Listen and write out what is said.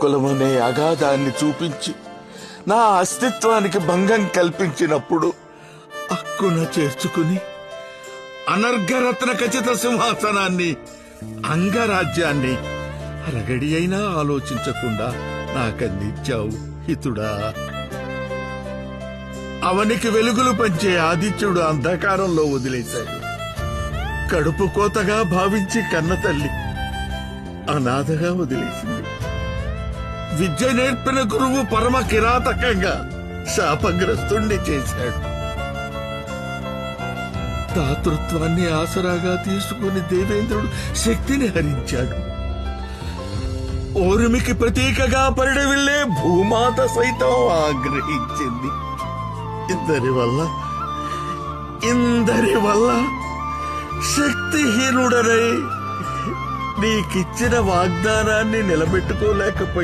కులమనే అగాధాన్ని చూపించి నా అస్తిత్వానికి భంగం కల్పించినప్పుడు అక్కున చేర్చుకుని అనర్ఘరత్న ఖచ్చిత సింహాసనాన్ని, అంగరాజ్యాన్ని అరగడి అయినా ఆలోచించకుండా నాకందించావు హితుడా. అవనికి వెలుగులు పంచే ఆదిత్యుడు అంధకారంలో వదిలేశాడు. కడుపు కోతగా భావించి కన్న తల్లి అనాథగా వదిలేసింది. విద్య నేర్పిన గురువు పరమ కిరాతకంగా శాపగ్రస్తుణ్ణి చేశాడు. దాతృత్వాన్ని ఆసరాగా తీసుకుని దేవేంద్రుడు శక్తిని హరించాడు. ఓర్మికి ప్రతీకగా పరిడవిల్లే భూమాత సైతం ఆగ్రహించింది. ఇందరి వల్ల శక్తిహీనుడనై నీకిచ్చిన వాగ్దానాన్ని నిలబెట్టుకోలేకపోయి